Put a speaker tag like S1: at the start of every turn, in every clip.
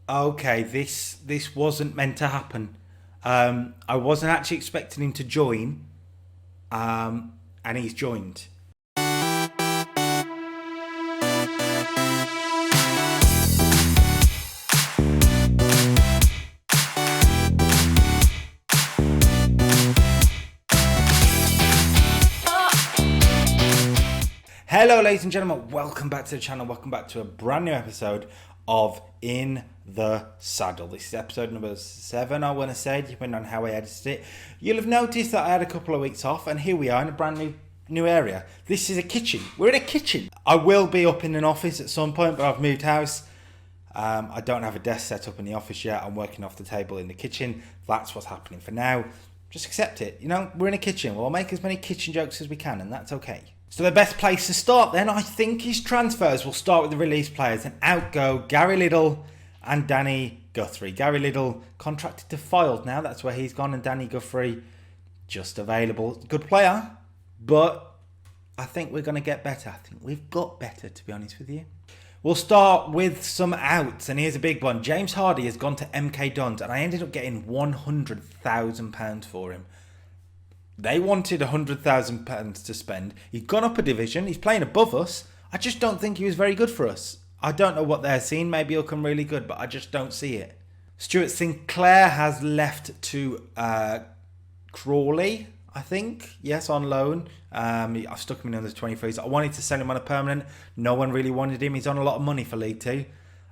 S1: Okay, this wasn't meant to happen. I wasn't actually expecting him to join, and he's joined. Hello, ladies and gentlemen. Welcome back to the channel. Welcome back to a brand new episode of In the Saddle. This is episode number 7, I want to say, depending on how I edited it. You'll have noticed that I had a couple of weeks off, and here we are in a brand new area. This is a kitchen. We're in a kitchen. I will be up in an office at some point, but I've moved house. I don't have a desk set up in the office yet. I'm working off the table in the kitchen. That's what's happening for now. Just accept it. You know, we're in a kitchen. We'll make as many kitchen jokes as we can, and that's okay. So the best place to start then, I think, is transfers. We'll start with the released players. And out go Gary Liddell and Danny Guthrie. Gary Liddell contracted to Fylde now. That's where he's gone. And Danny Guthrie just available. Good player, but I think we're going to get better. I think we've got better, to be honest with you. We'll start with some outs. And here's a big one. James Hardy has gone to MK Dons. And I ended up getting £100,000 for him. They wanted £100,000 to spend. He's gone up a division. He's playing above us. I just don't think he was very good for us. I don't know what they're seeing. Maybe he'll come really good, but I just don't see it. Stuart Sinclair has left to Crawley, I think. Yes, on loan. I've stuck him in under 23s. I wanted to sell him on a permanent. No one really wanted him. He's on a lot of money for League 2.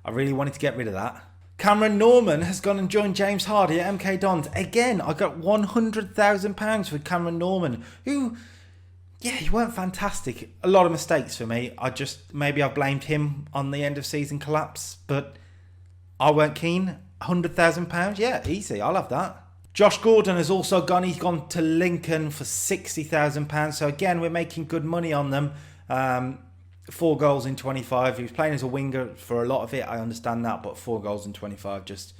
S1: I really wanted to get rid of that. Cameron Norman has gone and joined James Hardy at MK Dons. Again, I got £100,000 for Cameron Norman, who, yeah, he weren't fantastic. A lot of mistakes for me. Maybe I blamed him on the end of season collapse, but I weren't keen. £100,000, yeah, easy. I'll have that. Josh Gordon has also gone. He's gone to Lincoln for £60,000. So again, we're making good money on them. 4 goals in 25. He was playing as a winger for a lot of it. I understand that, but 4 goals in 25 just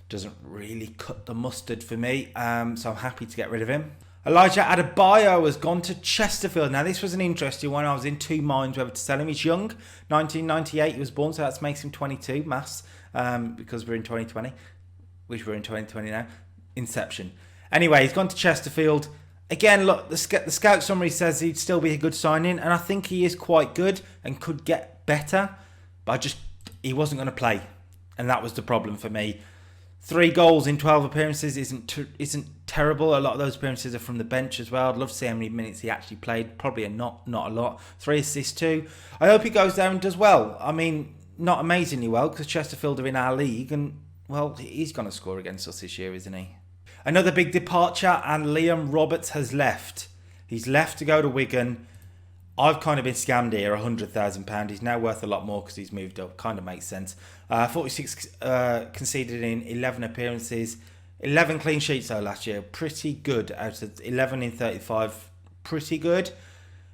S1: doesn't really cut the mustard for me. So I'm happy to get rid of him. Elijah Adebayo has gone to Chesterfield. Now, this was an interesting one. I was in two minds whether to sell him. He's young. 1998 he was born, so that makes him 22. Maths, because we're in 2020, which we're in 2020 now. Inception. Anyway, he's gone to Chesterfield. Again, look, the scout summary says he'd still be a good signing, and I think he is quite good and could get better, but he wasn't going to play, and that was the problem for me. 3 goals in 12 appearances isn't terrible. A lot of those appearances are from the bench as well. I'd love to see how many minutes he actually played. Probably not a lot. 3 assists too. I hope he goes there and does well. I mean, not amazingly well, because Chesterfield are in our league, and, well, he's going to score against us this year, isn't he? Another big departure, and Liam Roberts has left. He's left to go to Wigan. I've kind of been scammed here, £100,000. He's now worth a lot more because he's moved up. Kind of makes sense. 46 conceded in 11 appearances. 11 clean sheets though last year. Pretty good out of 11 in 35. Pretty good.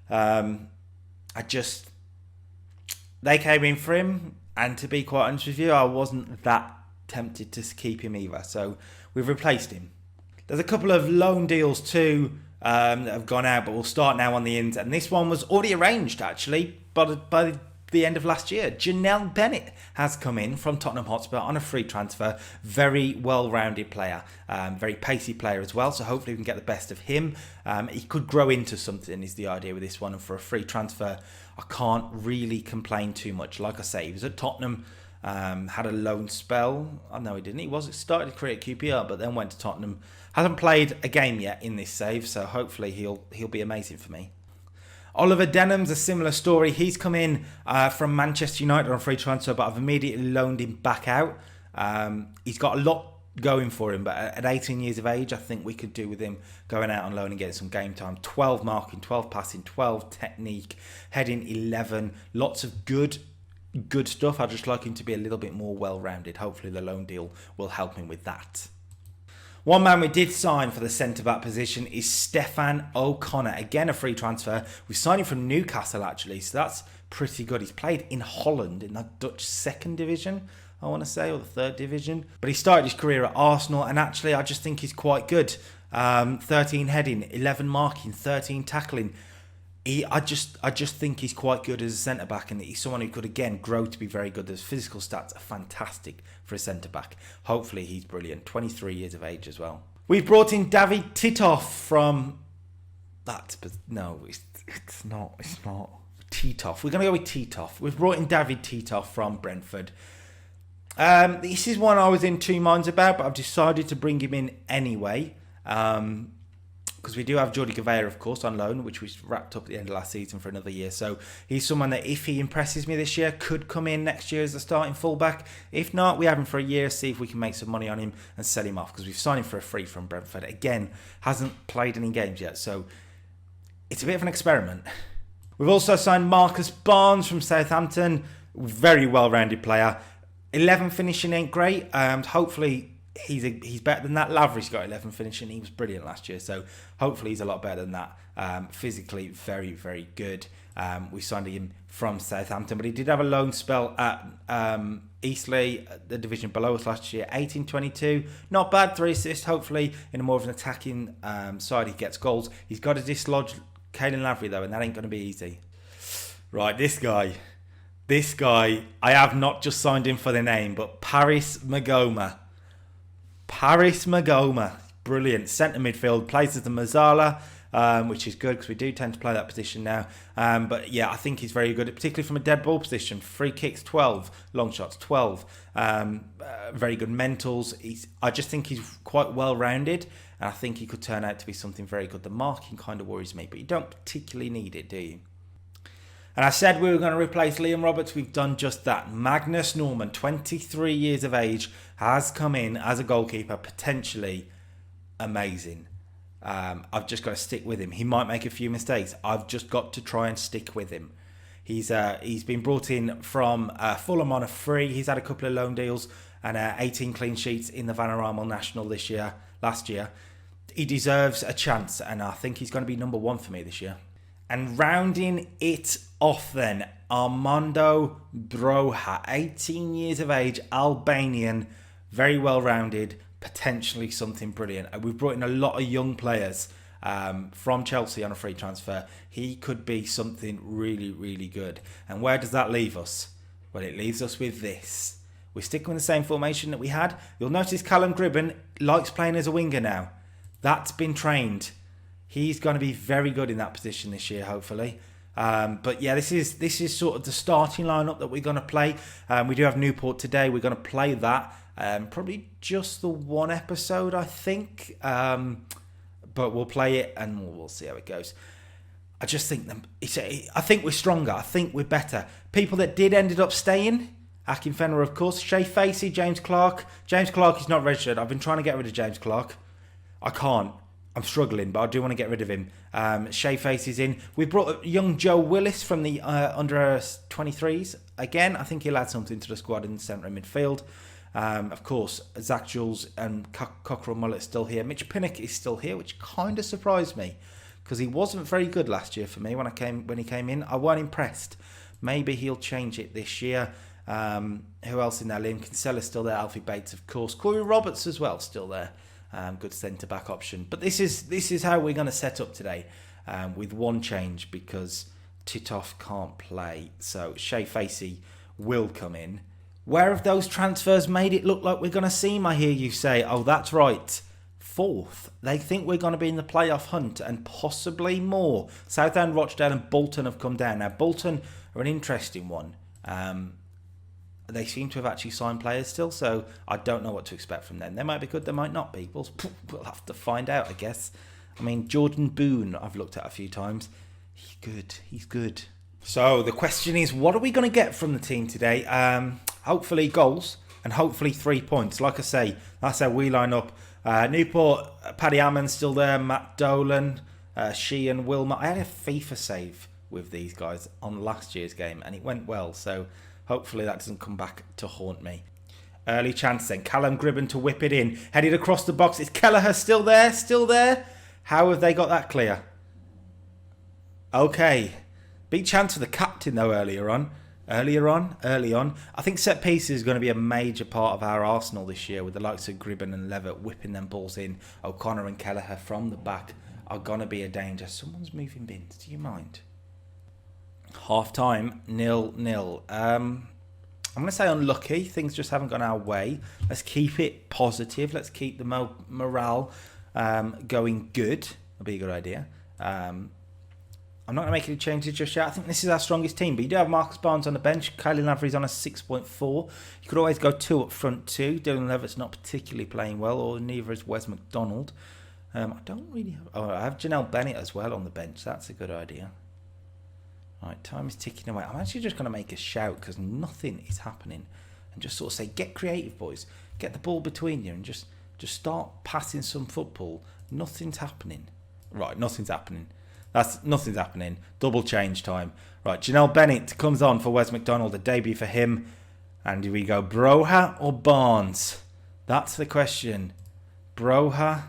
S1: They came in for him, and to be quite honest with you, I wasn't that tempted to keep him either. So we've replaced him. There's a couple of loan deals too that have gone out, but we'll start now on the ins. And this one was already arranged, actually, but by the end of last year. Janelle Bennett has come in from Tottenham Hotspur on a free transfer. Very well-rounded player. Very pacey player as well, so hopefully we can get the best of him. He could grow into something is the idea with this one. And for a free transfer, I can't really complain too much. Like I say, he was at Tottenham. Had a loan spell. I know he didn't. He started his career at QPR, but then went to Tottenham. Hasn't played a game yet in this save, so hopefully he'll be amazing for me. Oliver Denham's a similar story. He's come in from Manchester United on free transfer, but I've immediately loaned him back out. He's got a lot going for him, but at 18 years of age, I think we could do with him going out on loan and getting some game time. 12 marking, 12 passing, 12 technique, heading 11. Lots of good stuff. I'd just like him to be a little bit more well-rounded. Hopefully the loan deal will help him with that. One man we did sign for the centre-back position is Stefan O'Connor. Again, a free transfer. We signed him from Newcastle, actually, so that's pretty good. He's played in Holland in the Dutch second division, I want to say, or the third division. But he started his career at Arsenal, and actually I just think he's quite good. 13 heading, 11 marking, 13 tackling. I just think he's quite good as a centre back, and he's someone who could again grow to be very good. His physical stats are fantastic for a centre back. Hopefully he's brilliant. 23 years of age as well. We've brought in David Titoff from that, but no, it's not. Titoff. We're gonna go with Titoff. We've brought in David Titoff from Brentford. This is one I was in two minds about, but I've decided to bring him in anyway. Because we do have Jordi Gavea, of course, on loan, which we wrapped up at the end of last season for another year. So he's someone that, if he impresses me this year, could come in next year as a starting fullback. If not, we have him for a year, see if we can make some money on him and sell him off, because we've signed him for a free from Brentford. Again, hasn't played any games yet, so it's a bit of an experiment. We've also signed Marcus Barnes from Southampton. Very well-rounded player. 11 finishing ain't great. Hopefully he's better than that. Lavery's got 11 finishing. He was brilliant last year, so hopefully he's a lot better than that. Physically, very, very good. We signed him from Southampton, but he did have a loan spell at Eastleigh, the division below us last year. 18-22, not bad. 3 assists. Hopefully, in a more of an attacking side, he gets goals. He's got to dislodge Caelan Lavery though, and that ain't going to be easy. Right, this guy, I have not just signed him for the name, but Paris Magoma. Brilliant. Centre midfield, plays as the Mazzala, which is good because we do tend to play that position now. But yeah, I think he's very good, particularly from a dead ball position. Free kicks, 12. Long shots, 12. Very good mentals. I just think he's quite well-rounded, and I think he could turn out to be something very good. The marking kind of worries me, but you don't particularly need it, do you? And I said we were going to replace Liam Roberts. We've done just that. Magnus Norman, 23 years of age, has come in as a goalkeeper, potentially amazing. I've just got to stick with him. He might make a few mistakes. I've just got to try and stick with him. He's been brought in from Fulham on a free. He's had a couple of loan deals and 18 clean sheets in the Vanarama National last year. He deserves a chance, and I think he's going to be number 1 for me this year. And rounding it off then, Armando Broja, 18 years of age, Albanian, very well-rounded, potentially something brilliant. And we've brought in a lot of young players from Chelsea on a free transfer. He could be something really, really good. And where does that leave us? Well, it leaves us with this. We're sticking with the same formation that we had. You'll notice Callum Gribben likes playing as a winger now. That's been trained. He's going to be very good in that position this year, hopefully. But yeah, this is sort of the starting lineup that we're going to play. We do have Newport today. We're going to play that. Probably just the one episode, I think. But we'll play it and we'll see how it goes. I just think I think we're stronger. I think we're better. People that did ended up staying. Akin Fenner, of course. Shea Facey, James Clark. James Clark is not registered. I've been trying to get rid of James Clark. I can't. I'm struggling, but I do want to get rid of him. Shea Face is in. We brought young Joe Willis from the under 23s. Again, I think he'll add something to the squad in the centre and midfield. Of course, Zach Jules and Cockerell Mullet still here. Mitch Pinnock is still here, which kind of surprised me because he wasn't very good last year for me when he came in. I weren't impressed. Maybe he'll change it this year. Who else in there? Liam Kinsella's still there. Alfie Bates, of course. Corey Roberts as well, still there. Good centre-back option. But this is how we're going to set up today, with one change because Titoff can't play. So Shea Facey will come in. Where have those transfers made it look like we're going to see him, I hear you say? Oh, that's right. 4th. They think we're going to be in the playoff hunt and possibly more. Southend, Rochdale and Bolton have come down. Now, Bolton are an interesting one. They seem to have actually signed players still, so I don't know what to expect from them. They might be good, they might not be. We'll have to find out, I guess. I mean, Jordan Boone, I've looked at a few times. He's good. So the question is, what are we going to get from the team today? Hopefully goals and hopefully 3 points. Like I say, that's how we line up. Newport, Paddy Hammond's still there, Matt Dolan, Sheehan, Wilmot. I had a FIFA save with these guys on last year's game, and it went well, so hopefully that doesn't come back to haunt me. Early chance then. Callum Gribben to whip it in. Headed across the box. Is Kelleher still there? Still there? How have they got that clear? Okay. Big chance for the captain though early on. I think set pieces is going to be a major part of our arsenal this year with the likes of Gribben and Levitt whipping them balls in. O'Connor and Kelleher from the back are going to be a danger. Someone's moving bins. Do you mind? Half time, 0-0. I'm going to say unlucky. Things just haven't gone our way. Let's keep it positive. Let's keep the morale going good. That'll be a good idea. I'm not going to make any changes just yet. I think this is our strongest team. But you do have Marcus Barnes on the bench. Kylie Lavery's on a 6.4. You could always go 2 up front too. Dylan Levitt's not particularly playing well, or neither is Wes McDonald. I don't really have... Oh, I have Janelle Bennett as well on the bench. That's a good idea. Right, time is ticking away. I'm actually just going to make a shout because nothing is happening. And just sort of say, get creative, boys. Get the ball between you and just start passing some football. Nothing's happening. Right, nothing's happening. Nothing's happening. Double change time. Right, Janelle Bennett comes on for Wes McDonald. A debut for him. And here we go. Broha or Barnes? That's the question. Broha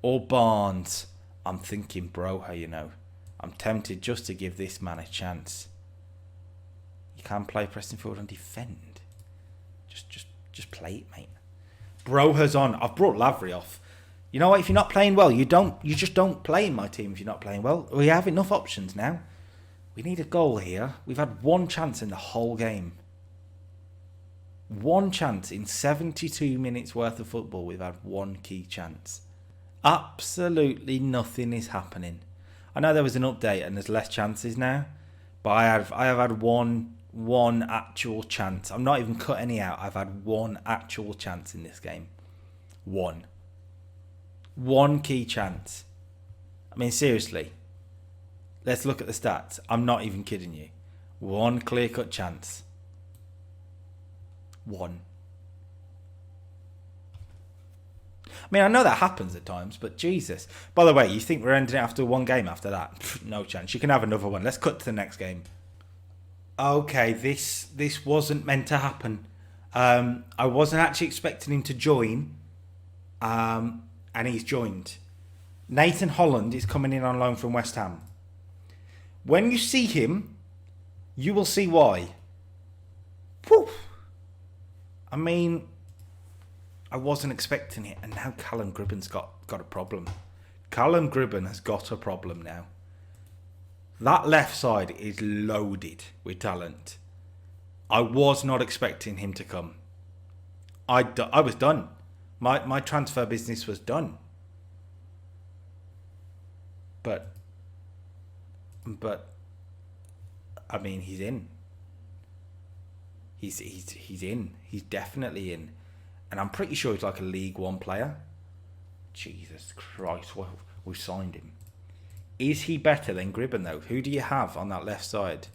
S1: or Barnes? I'm thinking Broha, you know. I'm tempted just to give this man a chance. You can play pressing forward and defend. Just play it, mate. Broha's on. I've brought Lavery off. You know what? If you're not playing well, you just don't play in my team if you're not playing well. We have enough options now. We need a goal here. We've had one chance in the whole game. One chance in 72 minutes worth of football. We've had one key chance. Absolutely nothing is happening. I know there was an update and there's less chances now, but I have had one actual chance. I'm not even cut any out. I've had one actual chance in this game. One key chance. I mean, seriously. Let's look at the stats. I'm not even kidding you. One clear-cut chance. One. I mean, I know that happens at times, but Jesus. By the way, you think we're ending it after one game after that? Pfft, no chance. You can have another one. Let's cut to the next game. Okay, this wasn't meant to happen. I wasn't actually expecting him to join. And he's joined. Nathan Holland is coming in on loan from West Ham. When you see him, you will see why. Whew. I mean, I wasn't expecting it, and now Callum Gribben's got a problem. Callum Gribben has got a problem now. That left side is loaded with talent. I was not expecting him to come. I was done. My transfer business was done. But I mean, he's in. He's in. He's definitely in. And I'm pretty sure he's like a League One player. Jesus Christ, well, we signed him. Is he better than Gribben though? Who do you have on that left side?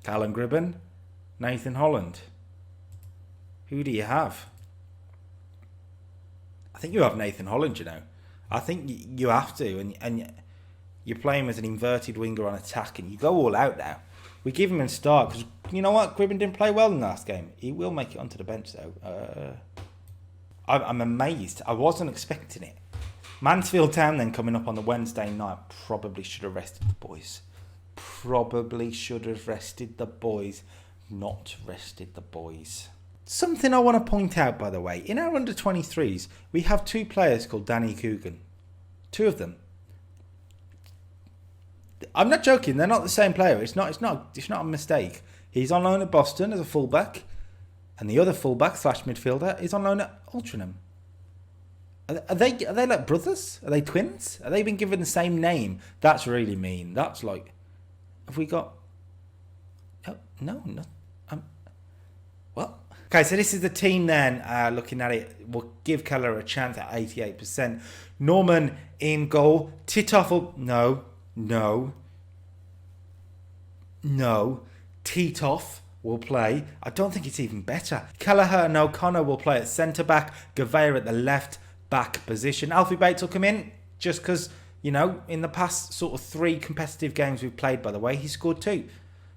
S1: Callum Gribben? Nathan Holland? Who do you have? I think you have Nathan Holland, you know. I think you have to, and you play him as an inverted winger on attack, and you go all out now. We give him a start, because you know what? Gribben didn't play well in the last game. He will make it onto the bench, though. I'm amazed. I wasn't expecting it. Mansfield Town then coming up on the Wednesday night. Probably should have rested the boys. Not rested the boys. Something I want to point out, by the way. In our under-23s, we have 2 players called Danny Coogan. 2 of them. I'm not joking. They're not the same player. It's not a mistake. He's on loan at Boston as a fullback, and the other fullback / midfielder is on loan at Altrincham. Are they like brothers? Are they twins? Are they been given the same name? That's really mean. That's like, have we got? Oh, no. What? Okay, so this is the team then. Looking at it, we'll give Keller a chance at 88%. Norman in goal. Titoff. No. Titoff will play. I don't think it's even better. Kelleher and O'Connor will play at centre back. Gavea at the left back position. Alfie Bates will come in just because, you know, in the past sort of 3 competitive games we've played, by the way, he scored 2.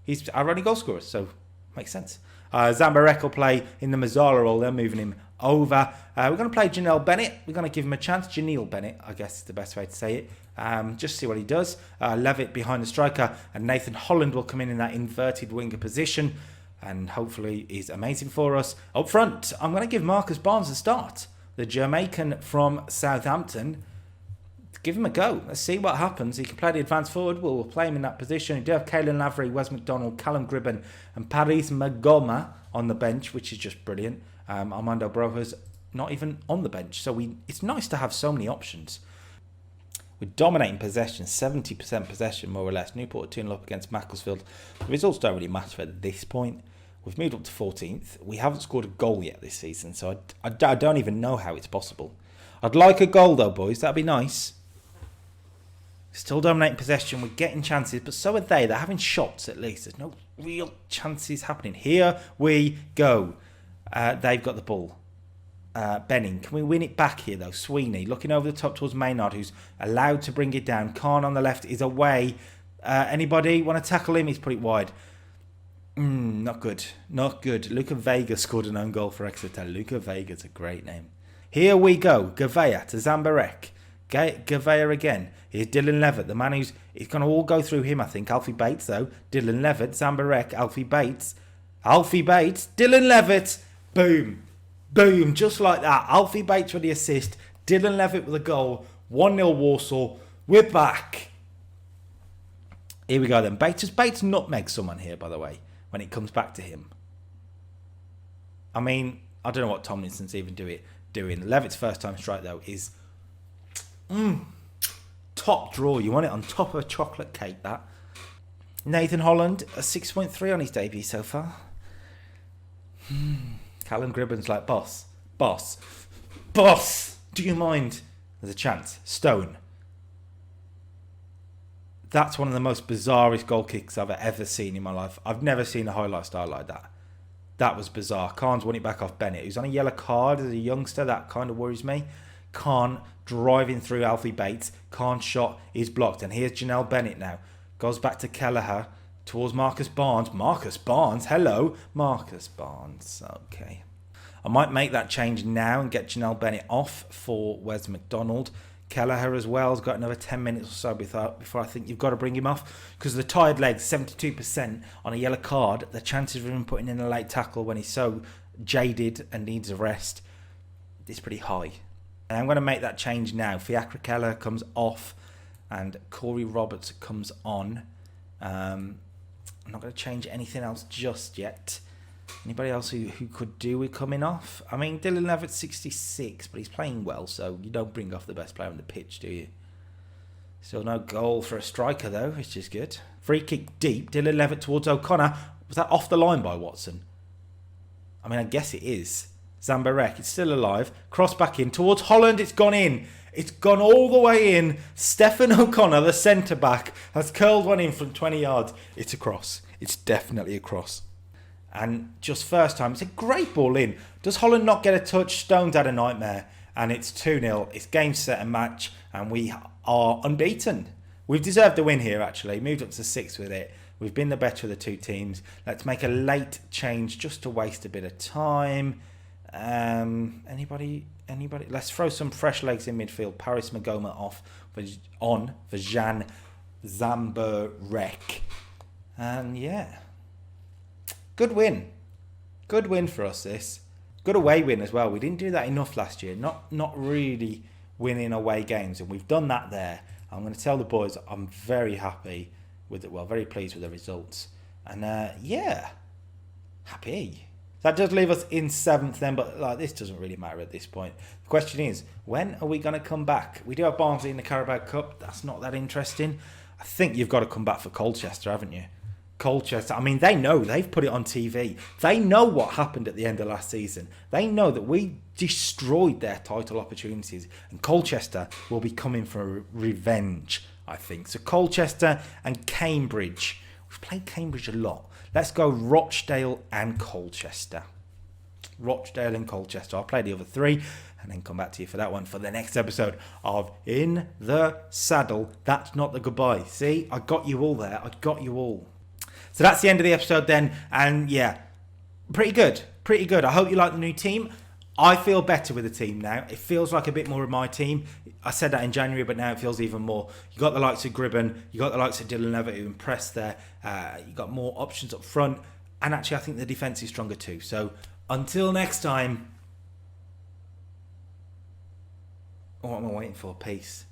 S1: He's our only goal scorer, so makes sense. Zambarek will play in the Mazzara role. They're moving him over. We're going to play Janelle Bennett. We're going to give him a chance. Janelle Bennett, I guess is the best way to say it. Just see what he does. Levitt behind the striker, and Nathan Holland will come in that inverted winger position, and hopefully is amazing for us. Up front, I'm going to give Marcus Barnes a start. The Jamaican from Southampton. give him a go. Let's see what happens. He can play the advance forward. We'll play him in that position. You do have Caelan Lavery, Wes McDonald, Callum Gribben and Paris Magoma on the bench, which is just brilliant. Armando Broja's not even on the bench. So it's nice to have so many options. We're dominating possession, 70% possession more or less. Newport 2-0 up against Macclesfield. The results don't really matter at this point. We've moved up to 14th. We haven't scored a goal yet this season, so I don't even know how it's possible. I'd like a goal though, boys. That'd be nice. Still dominating possession. We're getting chances, but so are they. They're having shots at least. There's no real chances happening. Here we go. They've got the ball. Benning. Can we win it back here though? Sweeney looking over the top towards Maynard, who's allowed to bring it down. Khan on the left is away. Anybody want to tackle him? He's put it wide. Not good. Not good. Luca Vega scored an own goal for Exeter. Luca Vega's a great name. Here we go. Gavea to Zambarek. Gavea again. Here's Dylan Levitt, the man who's... It's going to all go through him, I think. Alfie Bates, though. Dylan Levitt, Zambarek, Alfie Bates. Alfie Bates, Dylan Levitt. Boom. Boom. Just like that. Alfie Bates with the assist. Dylan Levitt with a goal. 1-0 Walsall. We're back. Here we go then. Bates nutmeg someone here, by the way, when it comes back to him. I mean, I don't know what Tomlinson's even doing. Levitt's first time strike, though, is top draw. You want it on top of a chocolate cake, that. Nathan Holland, a 6.3 on his debut so far. Callum Gribben's like, boss, do you mind? There's a chance. Stone. That's one of the most bizarrest goal kicks I've ever seen in my life. I've never seen a highlight style like that. That was bizarre. Khan's won it back off Bennett, who's on a yellow card as a youngster. That kind of worries me. Khan driving through Alfie Bates. Khan's shot is blocked. And here's Janelle Bennett now. Goes back to Kelleher towards Marcus Barnes. Marcus Barnes, hello. Marcus Barnes, okay. I might make that change now and get Janelle Bennett off for Wes McDonald. Kelleher as well has got another 10 minutes or so before I think you've got to bring him off, because the tired legs, 72% on a yellow card. The chances of him putting in a late tackle when he's so jaded and needs a rest is pretty high. And I'm going to make that change now. Fiacre Kelleher comes off and Corey Roberts comes on. I'm not going to change anything else just yet. Anybody else who could do with coming off? I mean, Dylan Levitt's 66, but he's playing well, so you don't bring off the best player on the pitch, do you? Still no goal for a striker, though, which is good. Free kick deep. Dylan Levitt towards O'Connor. Was that off the line by Watson? I mean, I guess it is. Zambarek, it's still alive. Cross back in towards Holland. It's gone in. It's gone all the way in. Stephen O'Connor, the centre-back, has curled one in from 20 yards. It's a cross. It's definitely a cross. And just first time, it's a great ball in. Does Holland not get a touch? Stone's had a nightmare. And it's 2-0. It's game, set and match. And we are unbeaten. We've deserved the win here, actually. Moved up to 6th with it. We've been the better of the two teams. Let's make a late change just to waste a bit of time. Anybody? Let's throw some fresh legs in midfield. Paris Magoma off for Jan Zambarek. And yeah. Good win. Good win for us, this. Good away win as well. We didn't do that enough last year. Not really winning away games. And we've done that there. I'm going to tell the boys I'm very happy with it. Well, very pleased with the results. And yeah, happy. That does leave us in 7th then. But this doesn't really matter at this point. The question is, when are we going to come back? We do have Barnsley in the Carabao Cup. That's not that interesting. I think you've got to come back for Colchester, haven't you? Colchester, I mean, they know. They've put it on TV. They know what happened at the end of last season. They know that we destroyed their title opportunities. And Colchester will be coming for revenge, I think. So Colchester and Cambridge. We've played Cambridge a lot. Let's go Rochdale and Colchester. Rochdale and Colchester. I'll play the other 3 and then come back to you for that one for the next episode of In the Saddle. That's not the goodbye. See, I got you all there. I got you all. So that's the end of the episode then. And yeah, pretty good. Pretty good. I hope you like the new team. I feel better with the team now. It feels like a bit more of my team. I said that in January, but now it feels even more. You got the likes of Gribben. You got the likes of Dylan Levitt who impressed there. You got more options up front. And actually, I think the defence is stronger too. So until next time. What am I waiting for? Peace.